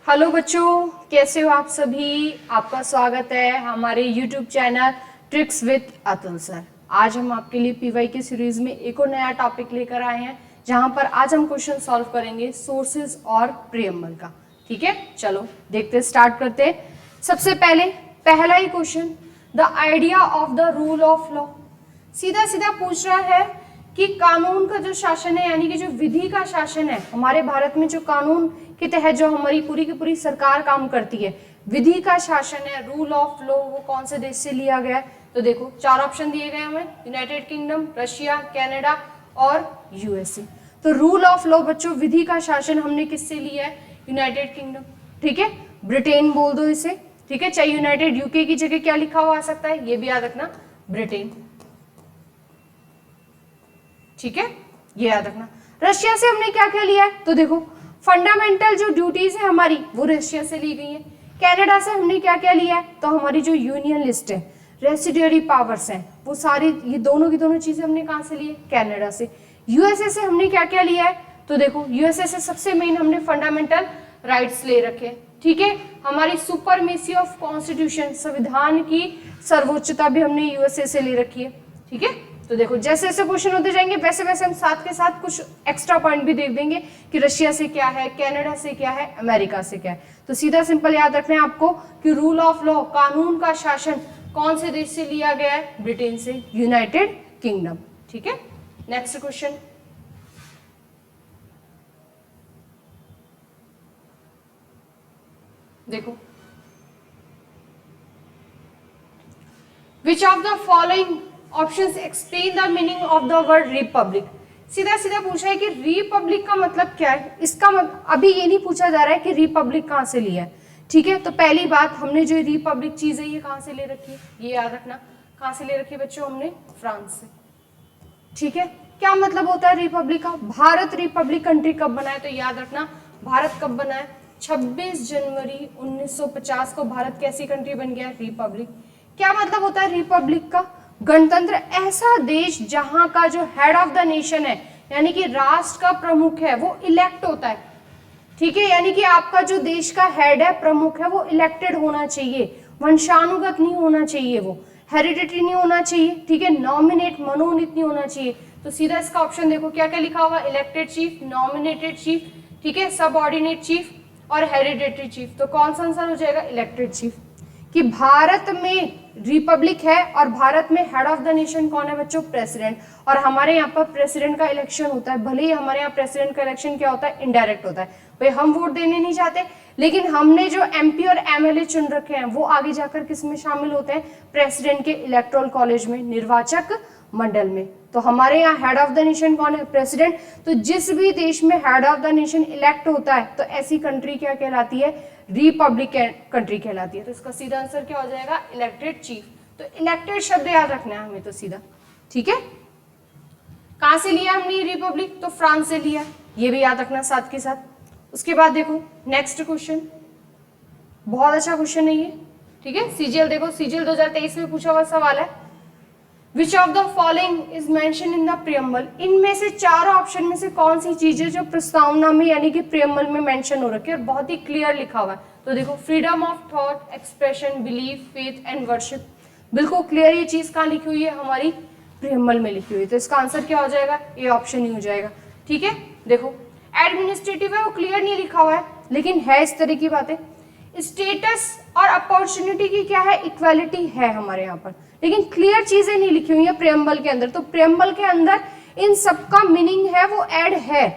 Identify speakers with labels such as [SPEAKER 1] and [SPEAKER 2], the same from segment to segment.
[SPEAKER 1] Hello बच्चों, कैसे हो आप सभी। आपका स्वागत है हमारे YouTube channel tricks with Atul sir. आज हम आपके लिए पीवाई की सीरीज में एक और नया टॉपिक लेकर आए हैं, जहां पर आज हम क्वेश्चन सॉल्व करेंगे सोर्सेज और प्रीएम्बल का। ठीक है, चलो देखते स्टार्ट करते हैं। सबसे पहले पहला ही question, the idea of the rule of law. सीधा सीधा पूछ रहा है कि कानून का जो शासन है, यानी कि जो विधि का शासन है हमारे भारत में, जो कानून के तहत जो हमारी पूरी की पूरी सरकार काम करती है, विधि का शासन है, रूल ऑफ लॉ, वो कौन से देश से लिया गया है। तो देखो चार ऑप्शन दिए गए हमें, यूनाइटेड किंगडम, रशिया, कनाडा और यूएसए। तो रूल ऑफ लॉ बच्चों, विधि का शासन हमने किससे लिया है? United kingdom. ठीक है, ब्रिटेन बोल दो इसे। ठीक है, चाहे यूनाइटेड यूके की जगह क्या लिखा हुआ आ सकता है, ये भी याद रखना, ब्रिटेन। ठीक है, ये याद रखना। रशिया से हमने क्या क्या लिया है? तो देखो फंडामेंटल जो ड्यूटीज है हमारी, वो रशिया से ली गई है। कनाडा से हमने क्या क्या लिया है? तो हमारी जो यूनियन लिस्ट है, रेसिडुअरी पावर्स हैं, वो सारी ये दोनों की दोनों चीजें हमने कहां से ली है? कनाडा से। यूएसए से हमने क्या क्या लिया है? तो देखो यूएसए से सबसे मेन हमने फंडामेंटल राइट्स ले रखे। ठीक है, हमारी सुपरमेसी ऑफ कॉन्स्टिट्यूशन, संविधान की सर्वोच्चता भी हमने यूएसए से ले रखी है। ठीक है, तो देखो जैसे जैसे क्वेश्चन होते जाएंगे वैसे वैसे हम साथ के साथ कुछ एक्स्ट्रा पॉइंट भी देख देंगे कि रशिया से क्या है, कनाडा से क्या है, अमेरिका से क्या है। तो सीधा सिंपल याद रखना है आपको कि रूल ऑफ लॉ, कानून का शासन, कौन से देश से लिया गया है? ब्रिटेन से, यूनाइटेड किंगडम। ठीक है, नेक्स्ट क्वेश्चन, देखो, which of the following options explain the meaning of the word Republic. सीधा सीधा पूछा है कि रिपब्लिक का मतलब क्या है। इसका अभी ये नहीं पूछा जा रहा है कि रिपब्लिक कहां से लिया है। ठीक है, तो पहली बात, हमने जो रिपब्लिक चीज है ये कहां से ले रखी है, ये याद रखना। कहां से ले रखी है बच्चों? हमने फ्रांस से। ठीक है, क्या मतलब होता है रिपब्लिक का? भारत रिपब्लिक कंट्री कब बना है? तो याद रखना, भारत कब बना है? 26 जनवरी 1950 को भारत कैसी कंट्री बन गया? रिपब्लिक। क्या मतलब होता है रिपब्लिक का? गणतंत्र, ऐसा देश जहां का जो हेड ऑफ द नेशन है, यानी कि राष्ट्र का प्रमुख है, वो इलेक्ट होता है। ठीक है, यानी कि आपका जो देश का हेड है, प्रमुख है, वो इलेक्टेड होना चाहिए, वंशानुगत नहीं होना चाहिए, वो हेरिडिटरी नहीं होना चाहिए। ठीक है, नॉमिनेट, मनोनीत नहीं होना चाहिए। तो सीधा इसका ऑप्शन देखो क्या क्या लिखा हुआ, इलेक्टेड चीफ, नॉमिनेटेड चीफ, ठीक है, सबऑर्डिनेट चीफ और हेरिडिटरी चीफ। तो कौन सा आंसर हो जाएगा? Elected chief. कि भारत में रिपब्लिक है और भारत में हेड ऑफ द नेशन कौन है बच्चों? प्रेसिडेंट। और हमारे यहाँ पर प्रेसिडेंट का इलेक्शन होता है। भले ही हमारे यहाँ प्रेसिडेंट का इलेक्शन क्या होता है? इनडायरेक्ट होता है। भाई हम वोट देने नहीं चाहते, लेकिन हमने जो एमपी और एमएलए चुन रखे हैं वो आगे जाकर किस में शामिल होते हैं? प्रेसिडेंट के इलेक्टोरल कॉलेज में, निर्वाचक मंडल में। तो हमारे यहाँ हेड ऑफ द नेशन कौन है? प्रेसिडेंट। तो जिस भी देश में head of the nation elect होता है तो ऐसी कंट्री क्या कहलाती है? रिपब्लिक कंट्री कहलाती है। तो इसका सीधा आंसर क्या हो जाएगा? Elected chief. तो इलेक्टेड शब्द याद रखना है हमें तो सीधा। ठीक है, कहां से लिया हमने रिपब्लिक? तो फ्रांस से लिया, ये भी याद रखना साथ के साथ। उसके बाद देखो नेक्स्ट क्वेश्चन, बहुत अच्छा क्वेश्चन है ये। ठीक है, सीजीएल देखो, सीजीएल 2023 में पूछा हुआ सवाल है। Which of the following is mention in the preamble. इनमें से चारों ऑप्शन में से कौन सी चीजें जो प्रस्तावना में यानी कि प्रीएम्बल में मेंशन हो रखी है और बहुत ही क्लियर लिखा हुआ है? तो देखो, freedom of thought, expression, belief, faith and worship. बिल्कुल क्लियर ये चीज कहाँ लिखी हुई है? हमारी प्रीएम्बल में लिखी हुई है। तो इसका आंसर क्या हो जाएगा? ये ऑप्शन ही हो जाएगा। ठीक है, देखो एडमिनिस्ट्रेटिव है, वो क्लियर नहीं लिखा हुआ है, लेकिन है इस तरह की बातें। स्टेटस और अपॉर्चुनिटी की क्या है? इक्वालिटी है हमारे यहाँ पर, लेकिन क्लियर चीजें नहीं लिखी हुई है प्रीएम्बल के अंदर। तो प्रीएम्बल के अंदर इन सबका मीनिंग है वो ऐड है।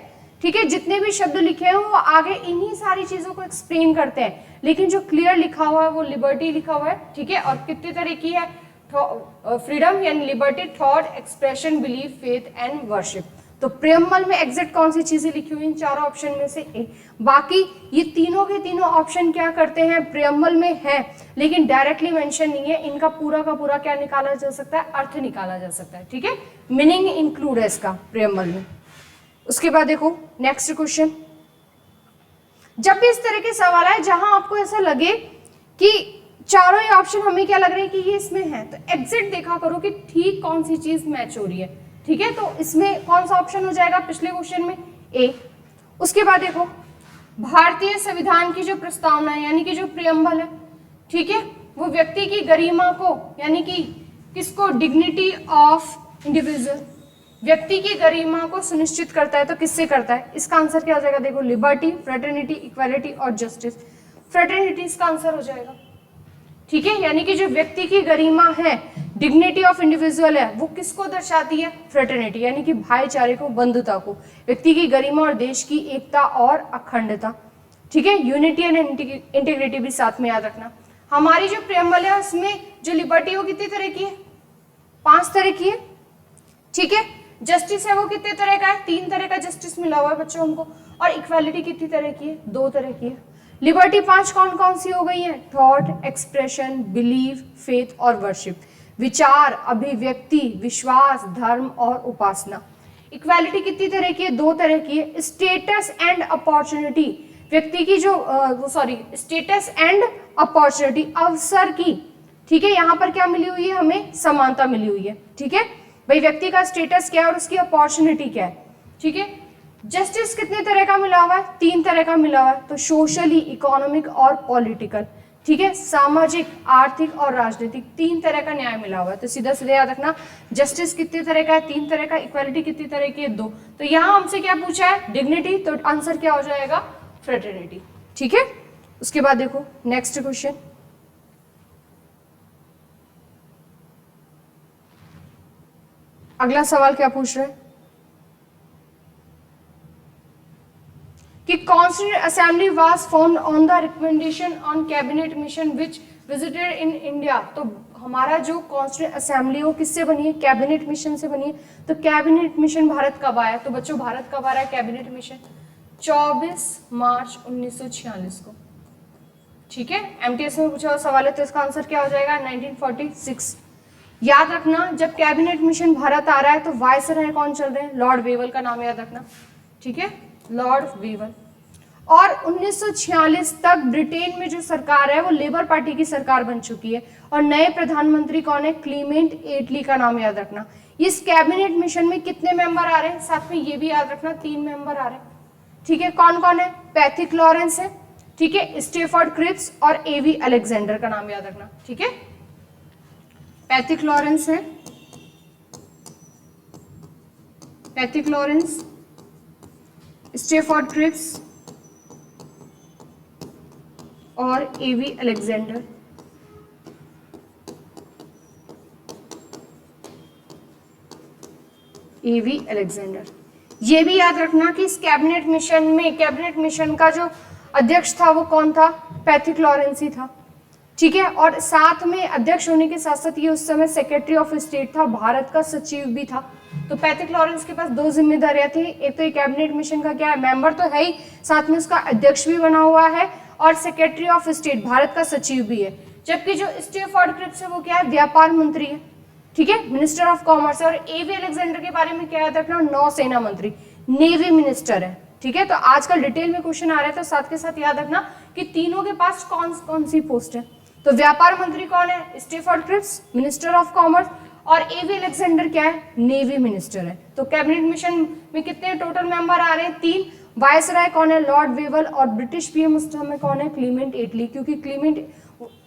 [SPEAKER 1] ठीक है, जितने भी शब्द लिखे हैं वो आगे इन्हीं सारी चीजों को एक्सप्लेन करते हैं, लेकिन जो क्लियर लिखा हुआ है वो लिबर्टी लिखा हुआ है। ठीक है, और कितने तरह की है? फ्रीडम यानी liberty, thought, expression, belief, faith and worship. तो प्रीएम्बल में एग्जैक्ट कौन सी चीजें लिखी हुई इन चारों ऑप्शन में से? ए। बाकी ये तीनों के तीनों ऑप्शन क्या करते हैं? प्रीएम्बल में है, लेकिन डायरेक्टली मेंशन नहीं है। इनका पूरा का पूरा क्या निकाला जा सकता है? अर्थ निकाला जा सकता है। ठीक है, मीनिंग इंक्लूड है इसका प्रीएम्बल में। उसके बाद देखो नेक्स्ट क्वेश्चन, जब भी इस तरह के सवाल आए जहां आपको ऐसा लगे कि चारों ही ऑप्शन हमें क्या लग रहे हैं कि ये इसमें है, तो एग्जैक्ट देखा करो कि ठीक कौन सी चीज मैच हो रही है। ठीक है, तो इसमें कौन सा ऑप्शन हो जाएगा पिछले क्वेश्चन में? ए। उसके बाद देखो भारतीय संविधान की जो प्रस्तावना है यानी कि जो प्रियम्बल है, ठीक है, वो व्यक्ति की गरिमा को यानी कि किसको, डिग्निटी ऑफ इंडिविजुअल, व्यक्ति की गरिमा को सुनिश्चित करता है। तो किससे करता है? इसका आंसर क्या हो जाएगा? देखो, लिबर्टी, फ्रेटर्निटी, इक्वालिटी और जस्टिस। फ्रेटर्निटी इसका आंसर हो जाएगा, ठीक है, यानी कि जो व्यक्ति की गरिमा है, डिग्निटी ऑफ इंडिविजुअल है, वो किसको दर्शाती है? फ्रेटर्निटी, यानी कि भाईचारे को, बंधुता को, व्यक्ति की गरिमा और देश की एकता और अखंडता, ठीक है, यूनिटी एंड इंटीग्रिटी भी साथ में याद रखना। हमारी जो प्रियम्बल है उसमें जो लिबर्टी वो कितनी तरह की है? 5 तरह की है, ठीक है। जस्टिस है वो कितने तरह का है? 3 तरह का जस्टिस मिला हुआ है बच्चों हमको। और इक्वालिटी कितनी तरह की है? 2 तरह की है। लिबर्टी 5 कौन कौन सी हो गई है? थॉट, एक्सप्रेशन, बिलीव, फेथ और वर्शिप, विचार, अभिव्यक्ति, विश्वास, धर्म और उपासना। इक्वालिटी कितनी तरह की है? 2 तरह की है। स्टेटस एंड अपॉर्चुनिटी, व्यक्ति की जो स्टेटस एंड अपॉर्चुनिटी, अवसर की, ठीक है, यहाँ पर क्या मिली हुई है? हमें समानता मिली हुई है, ठीक है, भाई व्यक्ति का स्टेटस क्या है और उसकी अपॉर्चुनिटी क्या है, ठीक है। जस्टिस कितने तरह का मिला हुआ है? 3 तरह का मिला हुआ है। तो सोशली, इकोनॉमिक और पॉलिटिकल, ठीक है, सामाजिक, आर्थिक और राजनीतिक, 3 तरह का न्याय मिला हुआ है। तो सीधा सीधा याद रखना, जस्टिस कितने तरह का है? 3 तरह का। इक्वालिटी कितनी तरह की है? 2। तो यहाँ हमसे क्या पूछा है? डिग्निटी, तो आंसर क्या हो जाएगा? फ्रेटर्निटी, ठीक है। उसके बाद देखो नेक्स्ट क्वेश्चन, अगला सवाल क्या पूछ रहा है कि constituent assembly was found on the recommendation on cabinet mission which visited in India. तो हमारा जो कॉन्स्टिट्यूंट असेंबली वो किससे बनी है? कैबिनेट मिशन से बनी है। तो कैबिनेट मिशन भारत कब आया? तो बच्चों भारत कब आ रहा है कैबिनेट मिशन? 24 मार्च 1946 को, ठीक है। एमटीएस में पूछा हुआ सवाल है तो इसका आंसर क्या हो जाएगा? 1946। याद रखना, जब कैबिनेट मिशन भारत आ रहा है तो वायसराय कौन चल रहे हैं? लॉर्ड वेवल का नाम याद रखना, ठीक है, लॉर्ड वेवल। और 1946 तक ब्रिटेन में जो सरकार है वो लेबर पार्टी की सरकार बन चुकी है और नए प्रधानमंत्री कौन है? क्लीमेंट एटली का नाम याद रखना। इस कैबिनेट मिशन में कितने मेंबर आ रहे हैं? साथ में ये भी याद रखना 3 मेंबर आ रहे हैं, ठीक है। कौन कौन है? पैथिक लॉरेंस है, ठीक है, स्टेफर्ड क्रिप्स और एवी अलेक्जेंडर का नाम याद रखना, ठीक है। पैथिक लॉरेंस है, पैथिक लॉरेंस, स्टेफर्ड क्रिप्स और एवी अलेक्जेंडर। एवी अलेक्जेंडर, ये भी याद रखना कि इस कैबिनेट मिशन का जो अध्यक्ष था वो कौन था? पैथिक लॉरेंस ही था, ठीक है। और साथ में अध्यक्ष होने के साथ साथ ये उस समय सेक्रेटरी ऑफ स्टेट था, भारत का सचिव भी था। तो पैथिक लॉरेंस के पास 2 जिम्मेदारियां थी, एक तो ये कैबिनेट मिशन का क्या है? मेंबर तो है ही, साथ में उसका अध्यक्ष भी बना हुआ है और सेक्रेटरी ऑफ स्टेट, भारत का सचिव भी है। जबकि जो स्टेफर्ड क्रिप्स है वो क्या है? व्यापार मंत्री है, ठीक है, मिनिस्टर ऑफ कॉमर्स। और एवी अलेक्जेंडर के बारे में क्या याद रखना? नौसेना मंत्री, नेवी मिनिस्टर है, ठीक है। तो आजकल डिटेल में क्वेश्चन आ रहा है तो साथ के साथ याद रखना कि तीनों के पास कौन कौन सी पोस्ट है। तो व्यापार मंत्री कौन है? Stafford Cripps, minister of commerce. और एवी अलेक्जेंडर क्या है? नेवी मिनिस्टर है। तो कैबिनेट मिशन में कितने टोटल मेंबर आ रहे हैं? 3। वायसराय कौन है? Lord Wavell. और ब्रिटिश पीएम उस समय कौन है? क्लीमेंट एटली, क्योंकि क्लीमेंट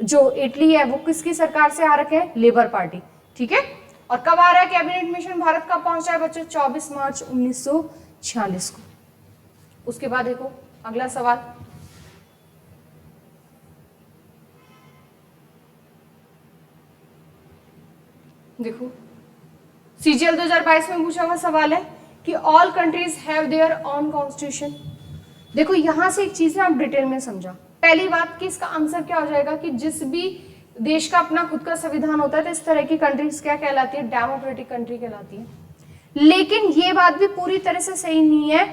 [SPEAKER 1] जो एटली है वो किसकी सरकार से आ रखे हैं? लेबर पार्टी, ठीक है। और कब आ रहा है कैबिनेट मिशन? भारत कब पहुंचा है बच्चों? 24 मार्च 1946 को। उसके बाद देखो अगला सवाल, देखो सीजीएल 2022 में पूछा हुआ सवाल है कि all countries have their own constitution. देखो यहां से एक चीज ना आप डिटेल में समझा। पहली बात कि इसका आंसर क्या हो जाएगा कि जिस भी देश का अपना खुद का संविधान होता है तो इस तरह की कंट्रीज क्या कहलाती है? डेमोक्रेटिक कंट्री कहलाती है। लेकिन ये बात भी पूरी तरह से सही नहीं है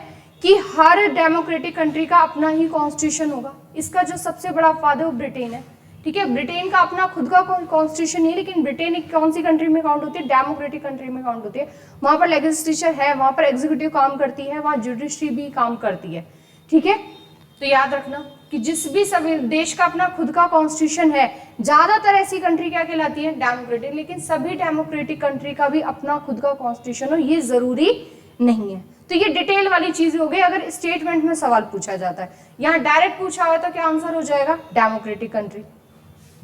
[SPEAKER 1] कि हर डेमोक्रेटिक कंट्री का अपना ही कॉन्स्टिट्यूशन होगा। इसका जो सबसे बड़ा अपवाद है वो ब्रिटेन है, ठीक है। ब्रिटेन का अपना खुद का कॉन्स्टिट्यूशन नहीं, लेकिन ब्रिटेन एक कौन सी कंट्री में काउंट होती है? डेमोक्रेटिक कंट्री में काउंट होती है। वहां पर लेजिस्लेचर है, वहां पर एग्जीक्यूटिव काम करती है, वहां जुडिशरी भी काम करती है, ठीक है। तो याद रखना कि जिस भी सभी देश का अपना खुद का कॉन्स्टिट्यूशन है, ज्यादातर ऐसी कंट्री क्या कहलाती है? डेमोक्रेटिक। लेकिन सभी डेमोक्रेटिक कंट्री का भी अपना खुद का कॉन्स्टिट्यूशन हो ये जरूरी नहीं है। तो ये डिटेल वाली चीज हो गई अगर स्टेटमेंट में सवाल पूछा जाता है। यहाँ डायरेक्ट पूछा हुआ तो क्या आंसर हो जाएगा, डेमोक्रेटिक कंट्री।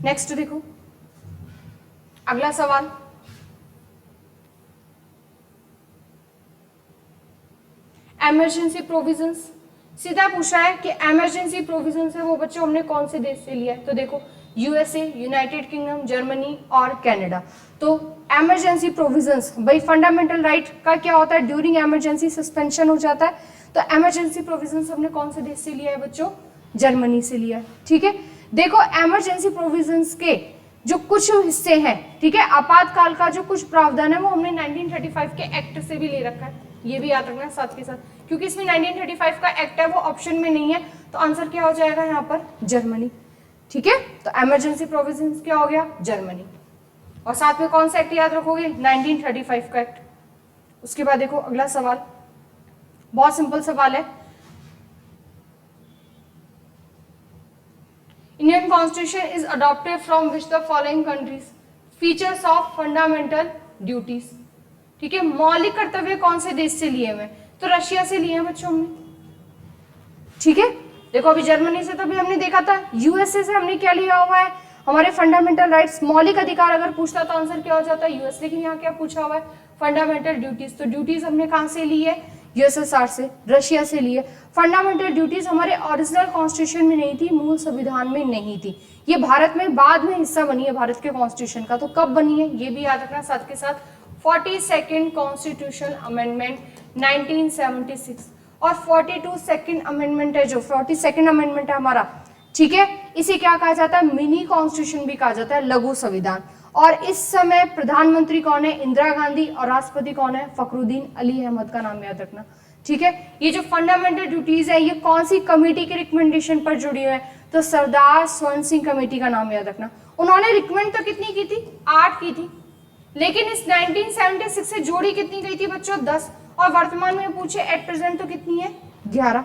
[SPEAKER 1] नेक्स्ट देखो अगला सवाल, इमरजेंसी प्रोविजंस। सीधा पूछा है कि इमरजेंसी प्रोविजंस है वो बच्चों हमने कौन से देश से लिया है, तो देखो यूएसए, यूनाइटेड किंगडम, जर्मनी और कनाडा। तो इमरजेंसी प्रोविजंस भाई फंडामेंटल राइट का क्या होता है, ड्यूरिंग इमरजेंसी सस्पेंशन हो जाता है। तो इमरजेंसी प्रोविजंस हमने कौन से देश से लिया है बच्चों, जर्मनी से लिया है। ठीक है, देखो इमरजेंसी प्रोविजंस के जो कुछ हिस्से हैं, ठीक है, आपातकाल का जो कुछ प्रावधान है वो हमने 1935 के एक्ट से भी ले रखा है, ये भी याद रखना है साथ के साथ, क्योंकि इसमें 1935 का एक्ट है वो ऑप्शन में नहीं है, तो आंसर क्या हो जाएगा यहाँ पर, जर्मनी। ठीक है, तो इमरजेंसी प्रोविजंस क्या हो गया, जर्मनी। और साथ में कौन सा एक्ट याद रखोगे, 1935 का एक्ट। उसके बाद देखो अगला सवाल, बहुत सिंपल सवाल है, Indian constitution is adopted from which the following countries, features of fundamental duties. ठीक है, मौलिक कर्तव्य कौन से देश से लिए हुए, तो रशिया से लिए हैं बच्चों हमने। ठीक है, देखो अभी जर्मनी से तो भी हमने देखा था, यूएसए से हमने क्या लिया हुआ है, हमारे फंडामेंटल राइट्स, मौलिक अधिकार अगर पूछता तो आंसर क्या हो जाता है, यूएस। लेकिन यहाँ क्या पूछा हुआ है, फंडामेंटल ड्यूटीज, तो ड्यूटीज हमने कहां से ली है, यूएसएसआर से, रशिया से ली है। फंडामेंटल ड्यूटीज हमारे ओरिजिनल कॉन्स्टिट्यूशन में नहीं थी, मूल संविधान में नहीं थी, ये भारत में बाद में हिस्सा बनी है भारत के कॉन्स्टिट्यूशन का। तो कब बनी है ये भी याद रखना साथ के साथ, 42nd कॉन्स्टिट्यूशन अमेंडमेंट 1976 और 42 सेकंड अमेंडमेंट है, जो 42nd अमेंडमेंट है हमारा, ठीक है, इसे क्या कहा जाता है, मिनी कॉन्स्टिट्यूशन भी कहा जाता है, लघु संविधान। और इस समय प्रधानमंत्री कौन है, इंदिरा गांधी, और राष्ट्रपति कौन है, फखरुद्दीन अली अहमद का नाम याद रखना। ठीक है, ये जो फंडामेंटल ड्यूटीज है ये कौन सी कमेटी के रिकमेंडेशन पर जुड़ी हुई है, तो सरदार स्वर्ण सिंह कमेटी का नाम याद रखना। उन्होंने रिकमेंड तो कितनी की थी, 8 की थी, लेकिन इस 1976 से जोड़ी कितनी गई थी बच्चों, 10, और वर्तमान में पूछे एट प्रेजेंट तो कितनी है, 11।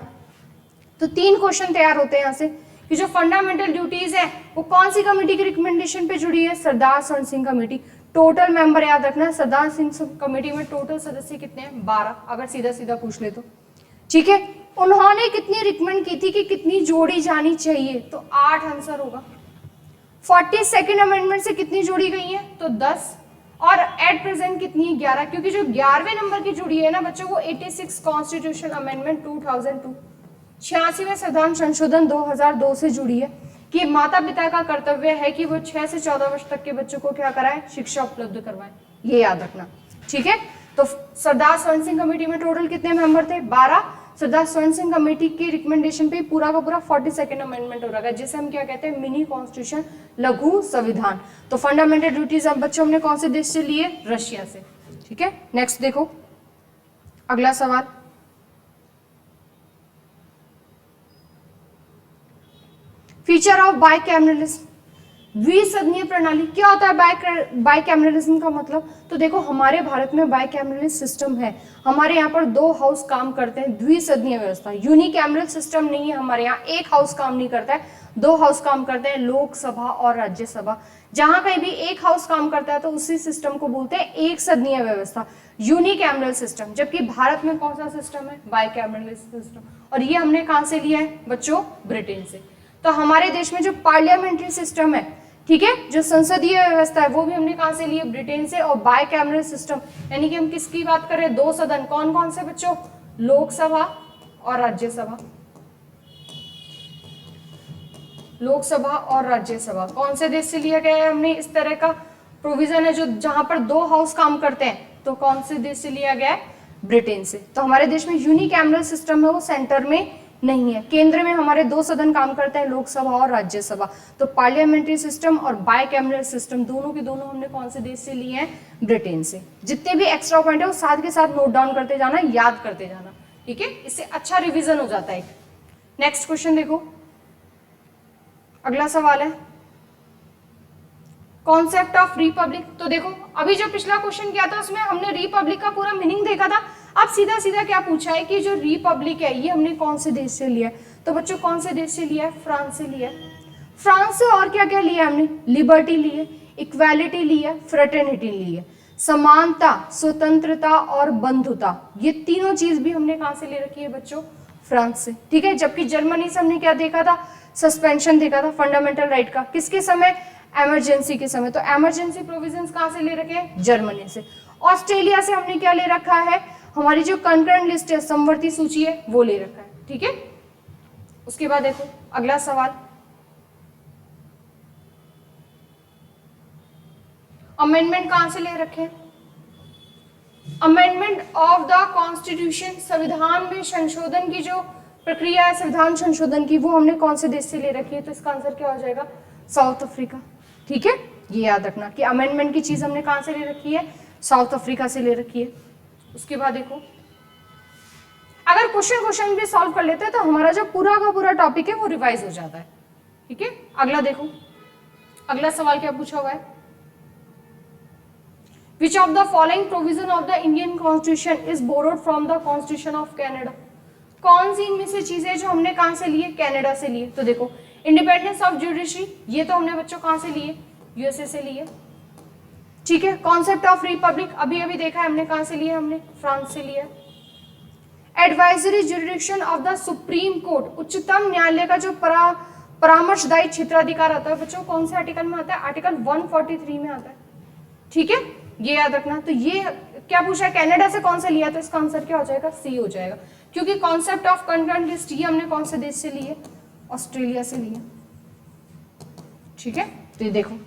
[SPEAKER 1] तो 3 क्वेश्चन तैयार होते हैं यहाँ से कि जो फंडामेंटल ड्यूटीज है वो कौन सी कमेटी के रिकमेंडेशन पे जुड़ी है, सरदार स्वर्ण सिंह कमेटी। टोटल मेंबर याद रखना है, सरदार सिंह कमेटी में टोटल सदस्य कितने हैं, 12, अगर सीधा सीधा पूछ ले तो। ठीक है, उन्होंने कितनी रिकमेंड की थी कि कितनी जोड़ी जानी चाहिए, तो 8 आंसर होगा। 42nd अमेंडमेंट से कितनी जोड़ी गई है, तो 10, और एट प्रेजेंट कितनी है, 11, क्योंकि जो 11वें नंबर की जुड़ी है ना बच्चों वो 86 कॉन्स्टिट्यूशन अमेंडमेंट 2002, 86वें संविधान संशोधन 2002 से जुड़ी है कि माता पिता का कर्तव्य है कि वो 6 से 14 वर्ष तक के बच्चों को क्या कराएं, शिक्षा उपलब्ध करवाएं, ये याद रखना। ठीक है, तो सरदार स्वर्ण सिंह कमेटी में टोटल कितने मेंबर थे, 12। सरदार स्वर्ण सिंह कमेटी की रिकमेंडेशन पे पूरा का पूरा 42nd अमेंडमेंट हो रहा है, जिसे हम क्या कहते हैं, मिनी कॉन्स्टिट्यूशन, लघु संविधान। तो फंडामेंटल ड्यूटीज अब बच्चों हमने कौन से देश से लिए, रशिया से। ठीक है, नेक्स्ट देखो अगला सवाल, फीचर ऑफ बाइकैमरलिज्म, द्विसदनीय प्रणाली। क्या होता है बाइकैमरलिज्म का मतलब, तो देखो हमारे भारत में बाइकैमरल सिस्टम है, हमारे यहाँ पर 2 हाउस काम करते हैं, द्विसदनीय व्यवस्था। यूनिकैमरल सिस्टम नहीं है हमारे यहाँ, एक हाउस काम नहीं करता है, 2 हाउस काम करते हैं, लोकसभा और राज्यसभा। जहां कहीं भी एक हाउस काम करता है तो उसी सिस्टम को बोलते हैं एक सदनीय व्यवस्था, यूनिकैमरल सिस्टम। जबकि भारत में कौन सा सिस्टम है, बाइकैमरल सिस्टम, और ये हमने कहां से लिया है बच्चों, ब्रिटेन से। तो हमारे देश में जो पार्लियामेंट्री सिस्टम है, ठीक है, जो संसदीय व्यवस्था है वो भी हमने कहां से लिए, ब्रिटेन से। और बाइकैमरल सिस्टम यानी कि हम किसकी बात करें, 2 सदन, कौन कौन से बच्चों, लोकसभा और राज्यसभा। लोकसभा और राज्यसभा कौन से देश से लिया गया है, हमने इस तरह का प्रोविजन है जो जहां पर 2 हाउस काम करते हैं, तो कौन से देश से लिया गया है, ब्रिटेन से। तो हमारे देश में यूनिकैमरल सिस्टम है वो सेंटर में नहीं है, केंद्र में हमारे 2 सदन काम करते हैं, लोकसभा और राज्यसभा। तो पार्लियामेंट्री सिस्टम और बाइकैमरल सिस्टम दोनों के दोनों हमने कौन से देश से लिए हैं, ब्रिटेन से। जितने भी एक्स्ट्रा पॉइंट है वो साथ के साथ नोट डाउन करते जाना, याद करते जाना, ठीक है, इससे अच्छा रिवीजन हो जाता है। नेक्स्ट क्वेश्चन देखो, अगला सवाल है कॉन्सेप्ट ऑफ रिपब्लिक। तो देखो अभी जो पिछला क्वेश्चन किया था उसमें हमने रिपब्लिक का पूरा मीनिंग देखा था। अब सीधा सीधा क्या पूछा है कि जो रिपब्लिक है ये हमने कौन से देश से लिया है, तो बच्चों कौन से देश से लिया है, फ्रांस से लिया है। फ्रांस से और क्या क्या लिया हमने, लिबर्टी ली है, इक्वालिटी ली है, फ्रेटर्निटी ली है। समानता, स्वतंत्रता और बंधुता, ये तीनों चीज भी हमने कहां से ले रखी है बच्चों? फ्रांस से। ठीक है, जबकि जर्मनी से हमने क्या देखा था? सस्पेंशन देखा था फंडामेंटल राइट का। किसके समय? इमरजेंसी के समय। तो इमरजेंसी प्रोविजंस कहां से ले रखे हैं? जर्मनी से। ऑस्ट्रेलिया से हमने क्या ले रखा है? हमारी जो कंकरेंट लिस्ट है, समवर्ती सूची है, वो ले रखा है। ठीक है, उसके बाद देखो अगला सवाल, अमेंडमेंट कहां से ले रखे हैं? अमेंडमेंट ऑफ द कॉन्स्टिट्यूशन, संविधान में संशोधन की जो प्रक्रिया है संविधान संशोधन की, वो हमने कौन से देश से ले रखी है? तो इसका आंसर क्या हो जाएगा? South Africa. ठीक है, ये याद रखना कि अमेंडमेंट की चीज हमने कहां से ले रखी है? साउथ अफ्रीका से ले रखी है। उसके बाद देखो, अगर क्वेश्चन भी सॉल्व कर लेते हैं तो हमारा जो पूरा का पूरा टॉपिक है वो रिवाइज हो जाता है। ठीक है, अगला देखो, अगला सवाल क्या पूछा हुआ है? Which of the following provision of the Indian Constitution is borrowed from the Constitution of Canada? कौन सी इनमें से चीजें जो हमने कहां से लिए? कनाडा से लिए। तो देखो, इंडिपेंडेंस ऑफ जुडिशरी, ये तो हमने बच्चों कहां से लिए? यूएसए से लिए। ठीक है, कॉन्सेप्ट ऑफ रिपब्लिक अभी अभी देखा है हमने, कहां से लिया? हमने फ्रांस से लिया। Advisory jurisdiction of the supreme court, उच्चतम न्यायालय का जो परामर्शदायी क्षेत्राधिकार आता है बच्चों, कौन से आर्टिकल में आता है? आर्टिकल 143 में आता है। ठीक है, ये याद रखना। तो ये क्या पूछा है? कनाडा से कौन से लिया? तो इसका आंसर क्या हो जाएगा? सी हो जाएगा, क्योंकि कॉन्सेप्ट ऑफ कंकरेंट लिस्ट ये हमने कौन से देश से लिए? ऑस्ट्रेलिया से लिए। ठीक है, तो ये देखो,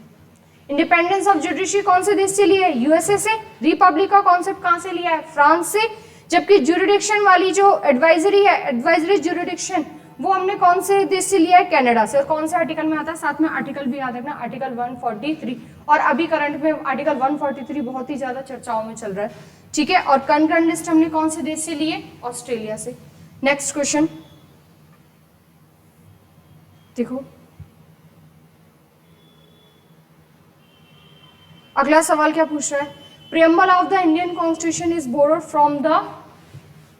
[SPEAKER 1] इंडिपेंडेंस ऑफ जुडिशरी कौन से देश से लिया है? यूएसए से। रिपब्लिक का कॉन्सेप्ट कहां से लिया है? फ्रांस से। जबकि जुरिडिक्शन वाली जो एडवाइजरी है, एडवाइजरी जुरिडिक्शन, वो हमने कौन से देश से लिया है? कनाडा से। और कौन से आर्टिकल में आता है? साथ में आर्टिकल भी याद रखना, आर्टिकल 143। और अभी करंट में आर्टिकल 143 बहुत ही ज्यादा चर्चाओं में चल रहा है। ठीक है, और कंकरेंट लिस्ट हमने कौन से देश से लिए? ऑस्ट्रेलिया से। नेक्स्ट क्वेश्चन देखो, अगला सवाल क्या पूछ रहा है? Preamble of the Indian constitution is borrowed from the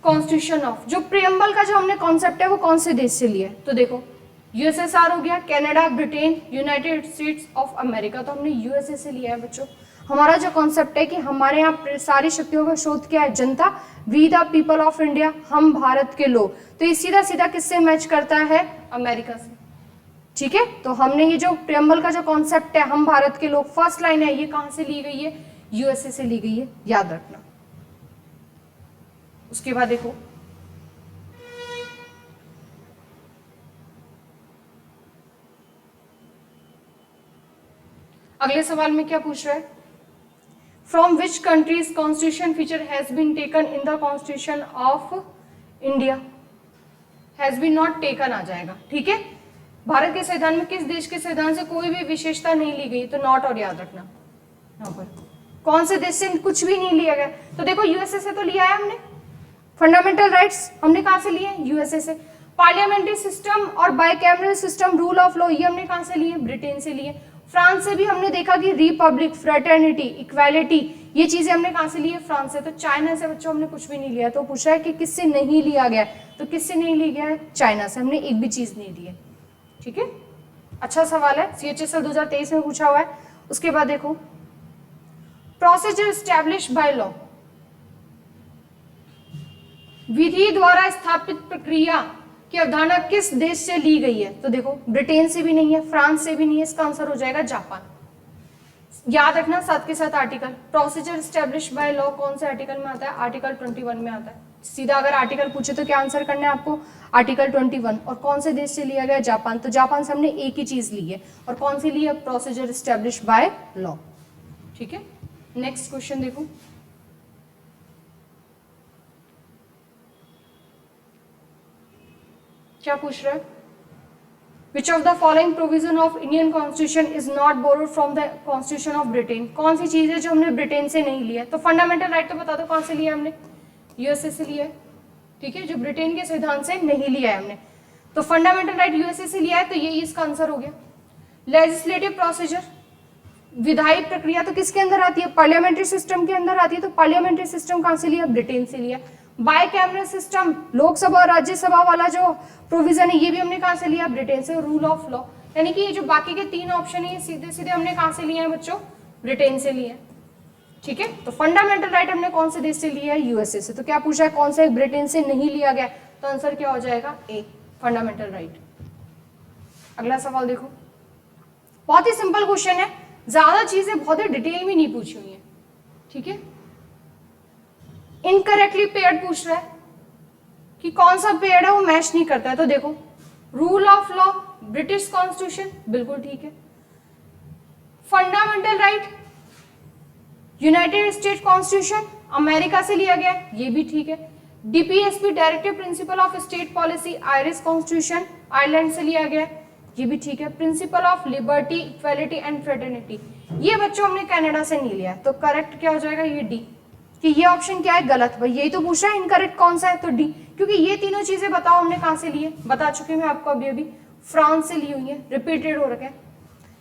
[SPEAKER 1] constitution of, जो प्रियम्बल का जो हमने कॉन्सेप्ट है वो कौन से देश से लिया है? तो देखो, यूएसएसआर हो गया, Canada, Britain, United states of America. तो हमने यूएसए से लिया है बच्चों। हमारा जो कॉन्सेप्ट है कि हमारे यहाँ सारी शक्तियों का स्रोत क्या है? जनता, we the people of India, हम भारत के लोग। तो ये सीधा सीधा किससे मैच करता है? अमेरिका से। ठीक है, तो हमने ये जो प्रियम्बल का जो कॉन्सेप्ट है, हम भारत के लोग, फर्स्ट लाइन है, ये कहां से ली गई है? यूएसए से ली गई है, याद रखना। उसके बाद देखो, अगले सवाल में क्या पूछ रहा है? From which countries constitution feature has been taken in the constitution of India? Has been not taken आ जाएगा। ठीक है, भारत के संविधान में किस देश के संविधान से कोई भी विशेषता नहीं ली गई? तो नॉट और याद रखना। यहाँ पर कौन से देश से कुछ भी नहीं लिया गया? तो देखो, यूएसए से तो लिया है हमने। फंडामेंटल राइट्स हमने कहां से लिए? यूएसए से। पार्लियामेंट्री सिस्टम और bicameral system, rule of law, ये हमने कहां से लिए? ब्रिटेन से लिए। फ्रांस से भी हमने देखा कि रिपब्लिक, फ्रेटर्निटी, इक्वालिटी, ये चीजें हमने कहां से लिए? फ्रांस से। तो चाइना से बच्चों हमने कुछ भी नहीं लिया। तो पूछा है कि किससे नहीं लिया गया? तो किससे नहीं लिया गया है? चाइना से। हमने एक भी चीज नहीं ली है। ठीक है, अच्छा सवाल है, CHSL 2023 में पूछा हुआ है। उसके बाद देखो, प्रोसीजर एस्टैब्लिश बाय लॉ, विधि द्वारा स्थापित प्रक्रिया की अवधारणा किस देश से ली गई है? तो देखो, ब्रिटेन से भी नहीं है, फ्रांस से भी नहीं है, इसका आंसर हो जाएगा जापान। याद रखना साथ के साथ article. Procedure establish by law कौन से आर्टिकल में आता है? आर्टिकल 21 में आता है। सीधा अगर आर्टिकल पूछे तो क्या आंसर करना है आपको? आर्टिकल 21। और कौन से देश से लिया गया? जापान। तो जापान से हमने एक ही चीज ली है, और कौन सी ली है? Procedure establish by law. ठीक है, नेक्स्ट क्वेश्चन देखो, क्या पूछ रहा है? Which of the following provision of Indian Constitution is not borrowed from the Constitution of Britain? कौन सी चीज है जो हमने ब्रिटेन से नहीं लिया? तो फंडामेंटल राइट तो बता दो कौन से लिया हमने? यूएसए से लिया है। ठीक है, जो ब्रिटेन के संविधान से नहीं लिया है हमने। तो फंडामेंटल राइट यूएसए से लिया है, तो ये इसका आंसर हो गया। लेजिस्लेटिव प्रोसीजर, विधायी प्रक्रिया, तो किसके अंदर आती है? पार्लियामेंट्री सिस्टम के अंदर आती है। तो पार्लियामेंट्री सिस्टम कहां से लिया? ब्रिटेन से लिया। बाइकैमरल सिस्टम, लोकसभा और राज्यसभा वाला जो प्रोविजन है, ये भी हमने कहां से लिया? ब्रिटेन से। रूल ऑफ लॉ, यानी कि ये जो बाकी के तीन ऑप्शन है, ये सीधे सीधे हमने कहां से लिए हैं बच्चों? ब्रिटेन से लिए। ठीक है, तो फंडामेंटल राइट हमने कौन से देश से लिया है? यूएसए से। तो क्या पूछा है, कौन सा ब्रिटेन से नहीं लिया गया? तो आंसर क्या हो जाएगा? ए, फंडामेंटल राइट। अगला सवाल देखो, बहुत ही सिंपल क्वेश्चन है, ज्यादा चीजें बहुत ही डिटेल में नहीं पूछी हुई है। ठीक है, इनकरेक्टली पेयर्ड पूछ रहा है कि कौन सा पेयर्ड है वो मैच नहीं करता है। तो देखो, rule of law, British constitution, बिल्कुल ठीक है। Fundamental right, United state constitution, America से लिया गया, ये भी ठीक है। DPSP, directive principle of state policy, Irish constitution, Ireland से लिया गया, ये भी ठीक है। Principle of liberty, equality and fraternity, ये बच्चों हमने कनाडा से नहीं लिया है, तो करेक्ट क्या हो जाएगा? ये डी, कि ये ऑप्शन क्या है? गलत। भाई यही तो पूछ रहा है, इनकरेक्ट कौन सा है? तो डी, क्योंकि ये तीनों चीजें बताओ हमने कहां से लिए, बता चुकी मैं आपको अभी अभी, फ्रांस से ली हुई है, रिपीटेड हो रखे हैं।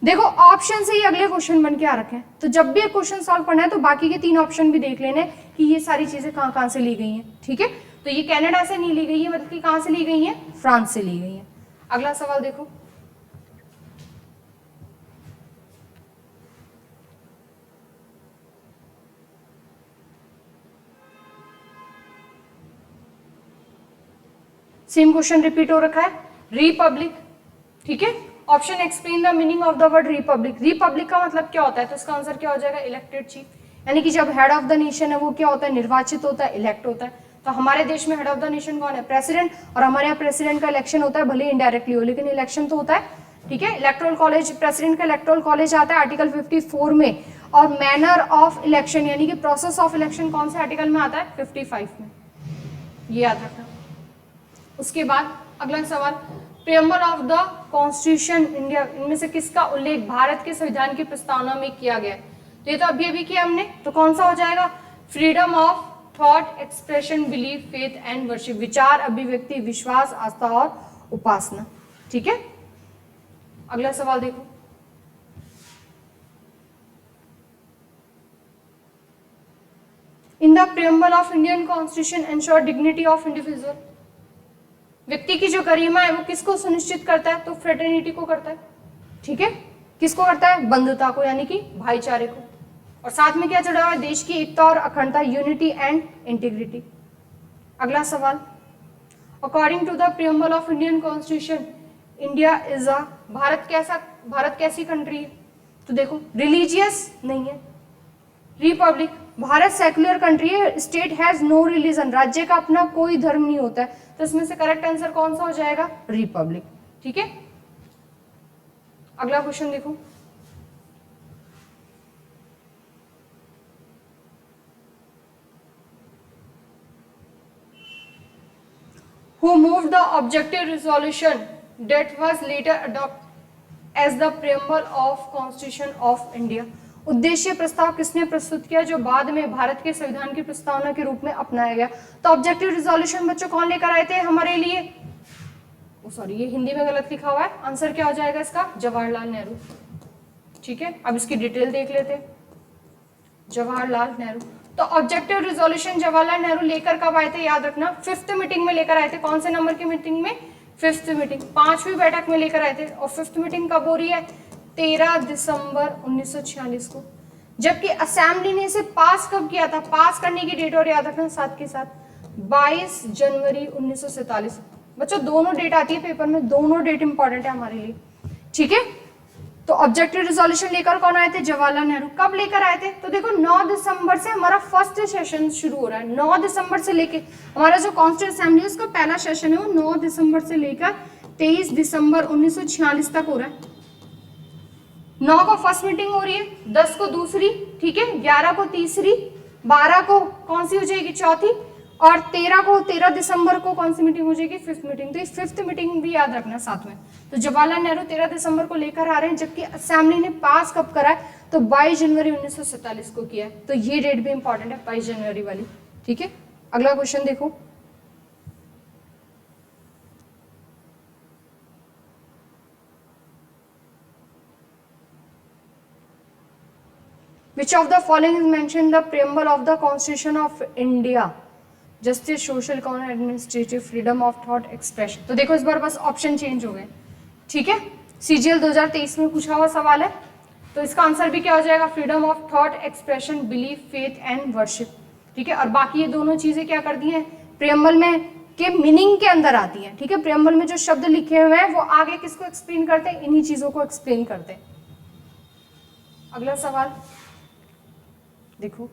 [SPEAKER 1] देखो ऑप्शन से ही अगले क्वेश्चन बन के आ रखे हैं, तो जब भी एक क्वेश्चन सॉल्व करना है तो बाकी के 3 ऑप्शन भी देख लेने कि ये सारी चीजें कहां कहां से ली गई हैं। ठीक है, तो ये कनाडा से नहीं ली गई है, बल्कि कहां से ली गई है? फ्रांस से ली गई है। अगला सवाल देखो, सेम क्वेश्चन रिपीट हो रखा है, रिपब्लिक। ठीक है, option explain the meaning of the word Republic. Republic का मतलब क्या होता है? तो इसका आंसर क्या हो जाएगा? इलेक्टेड चीफ, यानी कि जब हेड ऑफ द नेशन है वो क्या होता है? निर्वाचित होता है, इलेक्ट होता है। तो हमारे देश में हेड ऑफ द नेशन कौन है? प्रेसिडेंट, और हमारे यहाँ प्रेसिडेंट का इलेक्शन होता है, भले इनडायरेक्टली हो लेकिन इलेक्शन तो होता है। ठीक है, इलेक्टोरल कॉलेज, प्रेसिडेंट का इलेक्टोरल कॉलेज आता है आर्टिकल 54 में, और मैनर ऑफ इलेक्शन यानी कि प्रोसेस ऑफ इलेक्शन कौन से आर्टिकल में आता है? 55 में, ये याद रखना। उसके बाद अगला सवाल, preamble of the constitution India, इनमें से किसका उल्लेख भारत के संविधान की प्रस्तावना में किया गया? तो ये तो अभी किया हमने, तो कौन सा हो जाएगा? Freedom of thought, expression, belief, faith and worship, विचार, अभिव्यक्ति, विश्वास, आस्था और उपासना। ठीक है, अगला सवाल देखो, in the preamble of Indian constitution ensure dignity of individual, व्यक्ति की जो गरिमा है वो किसको सुनिश्चित करता है? तो फ्रेटर्निटी को करता है। ठीक है, किसको करता है? बंधुता को, यानी कि भाईचारे को। और साथ में क्या जुड़ा हुआ है? देश की एकता और अखंडता, यूनिटी एंड इंटीग्रिटी। अगला सवाल, according to the preamble of Indian constitution India is a, Bharat कैसी कंट्री है? तो देखो, रिलीजियस नहीं है। रिपब्लिक, भारत सेक्युलर कंट्री है। स्टेट हैज नो रिलीजन, राज्य का अपना कोई धर्म नहीं होता है। तो इसमें से करेक्ट आंसर कौन सा हो जाएगा? रिपब्लिक। ठीक है, अगला क्वेश्चन देखो, who moved the objective resolution that was later adopted as the preamble of Constitution of India, उद्देश्य प्रस्ताव किसने प्रस्तुत किया जो बाद में भारत के संविधान की प्रस्तावना के रूप में अपनाया गया? तो ऑब्जेक्टिव रिजोल्यूशन बच्चों कौन लेकर आए थे हमारे लिए? सॉरी, ये हिंदी में गलत लिखा हुआ है, आंसर क्या हो जाएगा इसका? जवाहरलाल नेहरू। ठीक है, अब इसकी डिटेल देख लेते हैं। जवाहरलाल नेहरू, तो ऑब्जेक्टिव रिजोल्यूशन जवाहरलाल नेहरू लेकर कब आए थे? याद रखना, 5th मीटिंग में लेकर आए थे। कौन से नंबर की मीटिंग में? 5th मीटिंग, 5वीं बैठक में लेकर आए थे। और 5th मीटिंग कब हो रही है? 13 दिसंबर 1946 को। जबकि असेंबली ने इसे पास कब किया था? पास करने की डेट और याद रखना साथ के साथ 22 जनवरी 1947। बच्चों दोनों डेट आती है पेपर में, दोनों डेट इंपॉर्टेंट है हमारे लिए। ठीक है, तो ऑब्जेक्टिव रिजोल्यूशन लेकर कौन आए थे? जवाहरलाल नेहरू। कब लेकर आए थे? तो देखो 9 दिसंबर से हमारा फर्स्ट सेशन शुरू हो रहा है। 9 दिसंबर से लेके हमारा जो कॉन्स्टिट्यूंट असेंबली है उसका पहला सेशन है वो 9 दिसंबर से लेकर 23 दिसंबर 1946 तक हो रहा है। 9 को फर्स्ट मीटिंग हो रही है, 10 को दूसरी, ठीक है, 11 को तीसरी, 12 को कौन सी हो जाएगी? चौथी, और 13 दिसंबर को कौन सी मीटिंग हो जाएगी? 5th meeting. तो इस 5th मीटिंग भी याद रखना साथ में। तो जवाहरलाल नेहरू 13 दिसंबर को लेकर आ रहे हैं, जबकि असेंबली ने पास कब करा है? तो 22 जनवरी 1947 को किया है। तो ये डेट भी इंपॉर्टेंट है, 22 जनवरी वाली। ठीक है, अगला क्वेश्चन देखो, which of the following is mentioned in the preamble of the Constitution of India? Justice, social, economic, administrative, freedom of thought, expression. तो देखो इस बार बस ऑप्शन चेंज हो गए। ठीक है, सीजीएल 2023 में पूछा हुआ सवाल है। तो इसका आंसर भी क्या हो जाएगा, freedom of thought, expression, belief, faith and worship. ठीक है, और बाकी ये दोनों चीजें क्या करती हैं, प्रियम्बल में के मीनिंग के अंदर आती हैं। ठीक है, प्रियम्बल में जो शब्द लिखे हुए हैं वो आगे किसको एक्सप्लेन करते हैं, इन्हीं चीजों को एक्सप्लेन करते हैं। अगला सवाल देखो,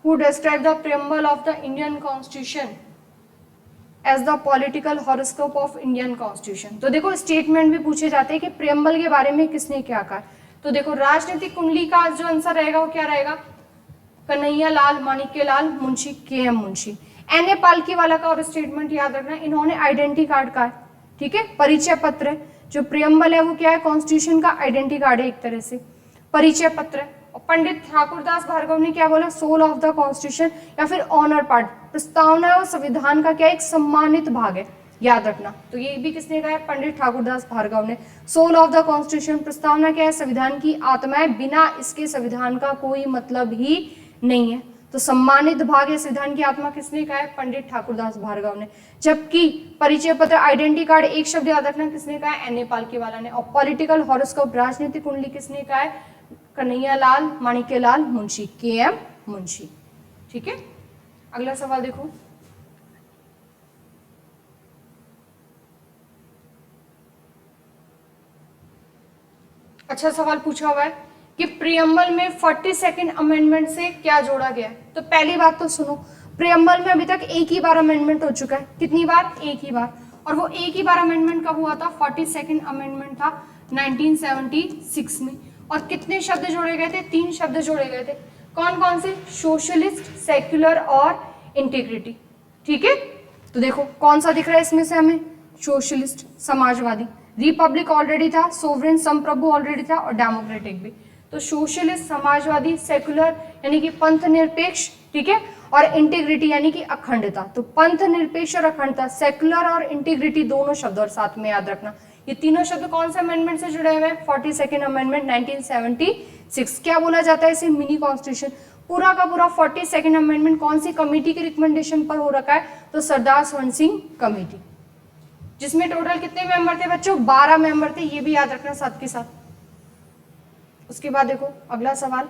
[SPEAKER 1] who describe the preamble of the Indian constitution as the political horoscope of Indian constitution. तो देखो स्टेटमेंट भी पूछे जाते हैं कि प्रियम्बल के बारे में किसने क्या कहा। तो देखो राजनीतिक कुंडली का जो आंसर रहेगा वो क्या रहेगा, कन्हैया लाल माणिक्य लाल मुंशी, के.एम. मुंशी। एन.ए. पालकी वाला का और स्टेटमेंट याद रखना, इन्होंने आइडेंटिटी कार्ड का है। ठीक है, परिचय पत्र है, जो प्रियम्बल है वो क्या है, कॉन्स्टिट्यूशन का आइडेंटिटी कार्ड है एक तरह से, परिचय पत्र है। और पंडित ठाकुरदास भार्गव ने क्या बोला, सोल ऑफ द कॉन्स्टिट्यूशन या फिर ऑनर पार्ट, प्रस्तावना और संविधान का क्या एक सम्मानित भाग है, याद रखना। तो ये भी किसने कहा है, पंडित ठाकुरदास भार्गव ने। सोल ऑफ द कॉन्स्टिट्यूशन, प्रस्तावना क्या है, संविधान की आत्मा है, बिना इसके संविधान का कोई मतलब ही नहीं है। तो सम्मानित भाग है संविधान की आत्मा किसने कहा है, पंडित ठाकुरदास भार्गव ने। जबकि परिचय पत्र आइडेंटिटी कार्ड एक शब्द याद रखना किसने कहा है, एन.ए. पालकी वाला ने। और पॉलिटिकल हॉरोस्कोप राजनीतिक कुंडली किसने कहा है, कन्हैया लाल माणिक्य लाल मुंशी, के.एम. मुंशी। ठीक है, अगला सवाल देखो, अच्छा सवाल पूछा हुआ है कि प्रियम्बल में 42nd अमेंडमेंट से क्या जोड़ा गया है। तो पहली बात तो सुनो, प्रियम्बल में अभी तक एक ही बार अमेंडमेंट हो चुका है। कितनी बार, एक ही बार। और वो एक ही बार अमेंडमेंट कब हुआ था, 42nd अमेंडमेंट था 1976 में। और कितने शब्द जोड़े गए थे, 3 शब्द जोड़े गए थे। कौन कौन से, सोशलिस्ट, सेक्युलर और इंटीग्रिटी। ठीक है, तो देखो कौन सा दिख रहा है इसमें से हमें, सोशलिस्ट समाजवादी, रिपब्लिक ऑलरेडी था, सोवरेन संप्रभु ऑलरेडी था, और डेमोक्रेटिक भी। तो सोशलिस्ट समाजवादी, सेक्युलर यानी कि पंथ निरपेक्ष, ठीक है, और इंटीग्रिटी यानी कि अखंडता। तो पंथ निरपेक्ष और अखंडता, सेक्युलर और इंटीग्रिटी दोनों शब्द, और साथ में याद रखना ये तीनों शब्द कौन से अमेंडमेंट से जुड़े हुए हैं, 42nd अमेंडमेंट 1976। क्या बोला जाता है इसे, मिनी कॉन्स्टिट्यूशन। पूरा का पूरा 42nd अमेंडमेंट कौन सी कमेटी के रिकमेंडेशन पर हो रखा है, तो सरदार स्वर्ण सिंह कमेटी, जिसमें टोटल कितने मेंबर थे बच्चों, 12 मेंबर थे, ये भी याद रखना साथ के साथ। उसके बाद देखो अगला सवाल,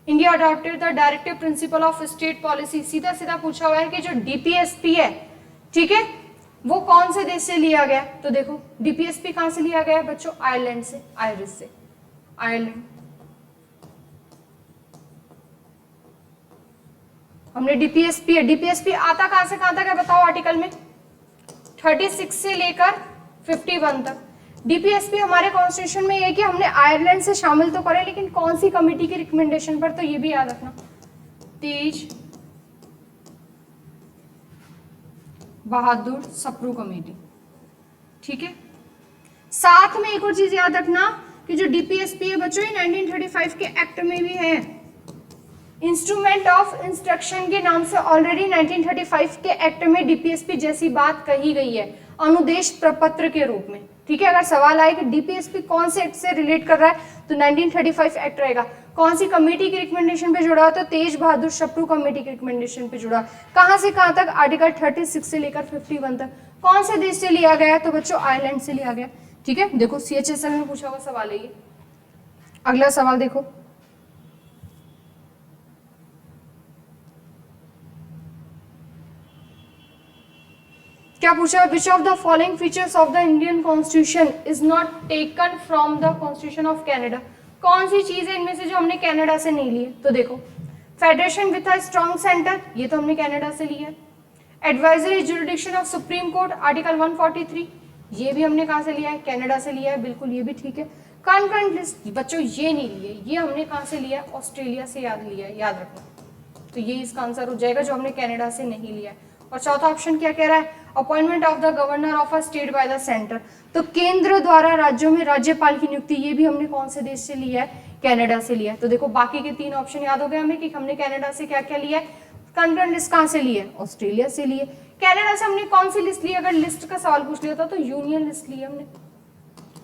[SPEAKER 1] India adopted the directive principle of state policy. सीधा सीधा पूछा हुआ है कि जो डीपीएसपी है, ठीक है, वो कौन से देश से लिया गया। तो देखो डीपीएसपी कहां से लिया गया है बच्चों, आयरलैंड से, आयरिश से, आयरलैंड। हमने डीपीएसपी है, डीपीएसपी आता कहां से कहां तक है बताओ आर्टिकल में, 36 से लेकर 51 तक। डीपीएसपी हमारे कॉन्स्टिट्यूशन में ये कि हमने आयरलैंड से शामिल तो करे, लेकिन कौन सी कमेटी के रिकमेंडेशन पर, तो ये भी याद रखना, तेज बहादुर सप्रू कमेटी। ठीक है, साथ में एक और चीज याद रखना कि जो डीपीएसपी है बच्चों, ये 1935 के एक्ट में भी है, इंस्ट्रूमेंट ऑफ इंस्ट्रक्शन के नाम से ऑलरेडी 1935 के एक्ट में डीपीएसपी जैसी बात कही गई है, अनुदेश प्रपत्र के रूप में। ठीक है, अगर सवाल आए कि डीपीएसपी कौन से एक्ट से रिलेट कर रहा है, तो 1935 एक्ट रहेगा। कौन सी कमेटी की रिकमेंडेशन पे जुड़ा, तो तेज बहादुर सप्रू कमेटी की रिकमेंडेशन पे जुड़ा। कहां से कहां तक, आर्टिकल 36 से लेकर 51 तक। कौन से देश से लिया गया, तो बच्चों आयरलैंड से लिया गया। ठीक है, देखो सीएचएसएल में पूछा हुआ सवाल है ये। अगला सवाल देखो, क्या पूछा, which of the following features of the Indian constitution is not taken from the constitution of Canada. कौन सी चीज है इनमें से जो हमने कनाडा से नहीं ली है। तो देखो federation with a strong centre, ये तो हमने कनाडा से लिया है। Advisory jurisdiction of supreme court article 143, ये भी हमने कहां से लिया है, कनाडा से लिया है, बिल्कुल ये भी ठीक है। कॉन्करेंट लिस्ट बच्चों ये नहीं लिए, ये हमने कहां से लिया है, ऑस्ट्रेलिया से याद लिया है, याद रखना। तो ये इसका आंसर हो जाएगा जो हमने कनाडा से नहीं लिया है। और चौथा ऑप्शन क्या कह रहा है, appointment of the governor of a state by the centre, तो केंद्र द्वारा राज्यों में राज्यपाल की नियुक्ति, ये भी हमने कौन से देश से लिया है, कनाडा से लिया है। तो देखो बाकी के 3 ऑप्शन याद हो गए हमें कि हमने कनाडा से क्या क्या लिया है, कॉन्करेंट लिस्ट कहां से लिए, ऑस्ट्रेलिया से लिए। कनाडा से हमने कौन सी लिस्ट ली, अगर लिस्ट का सवाल पूछ लिया था तो यूनियन लिस्ट ली हमने,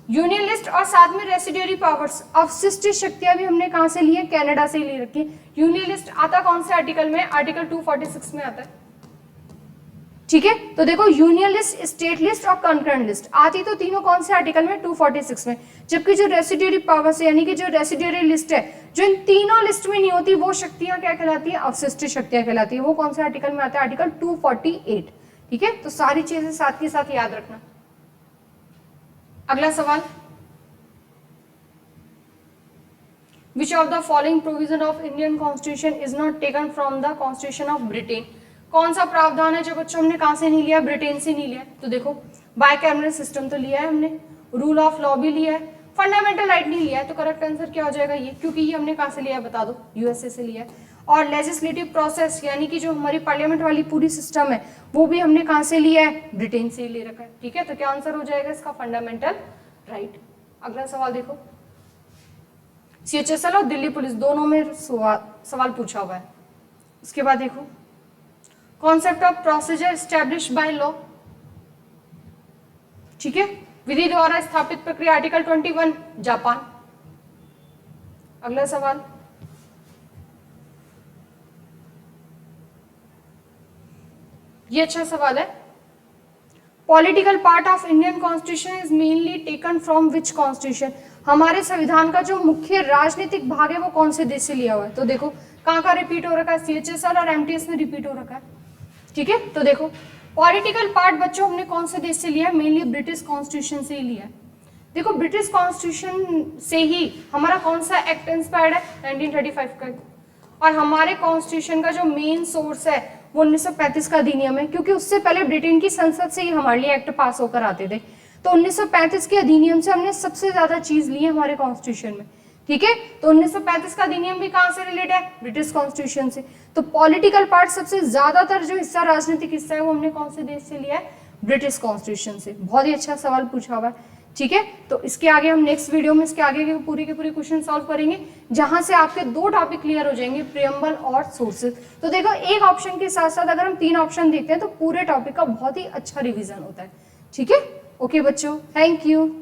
[SPEAKER 1] यूनियन लिस्ट। और साथ में रेसिड्यूरी पावर्स, अवशिष्ट शक्तियां भी हमने कहां से ली है, कनाडा से ले रखी है। यूनियन लिस्ट आता कौन से आर्टिकल में, आर्टिकल 246 में आता है। ठीक है। तो देखो यूनियन लिस्ट, स्टेट लिस्ट और कंकरेंट लिस्ट आती तो तीनों कौन से आर्टिकल में, 246 में। जबकि जो रेसिड्यूरी पावर्स यानी कि जो रेसिड्यूरी लिस्ट है, जो इन तीनों लिस्ट में नहीं होती, वो शक्तियां क्या कहलाती है, अवशिष्ट शक्तियां कहलाती है। वो कौन से आर्टिकल में आता है, आर्टिकल 248। ठीक है, तो सारी चीजें साथ के साथ याद रखना। अगला सवाल, which of the following provision of Indian constitution is not taken from the constitution of Britain. कौन सा प्रावधान है जो बच्चों हमने कहां से नहीं लिया, ब्रिटेन से नहीं लिया। तो देखो, बायकैमरल सिस्टम तो लिया है हमने, रूल ऑफ लॉ भी लिया है, फंडामेंटल राइट नहीं लिया है। तो करेक्ट आंसर क्या हो जाएगा ये, क्योंकि ये हमने कहां से लिया है बता दो, यूएसए से लिया है। और लेजिस्लेटिव प्रोसेस यानी कि जो हमारी पार्लियामेंट वाली पूरी सिस्टम है, वो भी हमने कहां से लिया है, ब्रिटेन से ही ले रखा है। ठीक है, तो क्या आंसर हो जाएगा इसका, फंडामेंटल राइट। अगला सवाल देखो, सीएचएसएल और दिल्ली पुलिस दोनों में सवाल पूछा हुआ है। उसके बाद देखो, concept of procedure establish by law. ठीक है, विधि द्वारा स्थापित प्रक्रिया, आर्टिकल 21, जापान। अगला सवाल, ये अच्छा सवाल है, political part of Indian constitution is mainly taken from which constitution. हमारे संविधान का जो मुख्य राजनीतिक भाग है वो कौन से देश से लिया हुआ है। तो देखो कहाँ का रिपीट हो रखा है, सीएचएसएल और एमटीएस में रिपीट हो रखा है। ठीक है, तो देखो पॉलिटिकल पार्ट बच्चों हमने कौन से देश से लिया है, मेनली ब्रिटिश कॉन्स्टिट्यूशन से ही लिया है। देखो ब्रिटिश कॉन्स्टिट्यूशन से ही हमारा कौन सा एक्ट इंस्पायर्ड है, 1935 का। और हमारे कॉन्स्टिट्यूशन का जो मेन सोर्स है वो 1935 का अधिनियम है, क्योंकि उससे पहले ब्रिटेन की संसद से ही हमारे लिए एक्ट पास होकर आते थे। तो 1935 के अधिनियम से हमने सबसे ज्यादा चीज ली है हमारे कॉन्स्टिट्यूशन में। ठीक है, तो 1935 का अधिनियम भी कहां से रिलेटेड है, ब्रिटिश कॉन्स्टिट्यूशन से। तो पॉलिटिकल पार्ट सबसे ज्यादातर जो हिस्सा, राजनीतिक हिस्सा है, वो हमने कौन से देश से लिया है, ब्रिटिश कॉन्स्टिट्यूशन से। बहुत ही अच्छा सवाल पूछा हुआ है। ठीक है, तो इसके आगे हम नेक्स्ट वीडियो में इसके आगे के पूरे क्वेश्चन सॉल्व करेंगे, जहां से आपके 2 टॉपिक क्लियर हो जाएंगे, प्रियम्बल और सोर्सेज। तो देखो एक ऑप्शन के साथ साथ अगर हम 3 ऑप्शन देखते हैं तो पूरे टॉपिक का बहुत ही अच्छा रिवीजन होता है। ठीक है, ओके बच्चों, थैंक यू।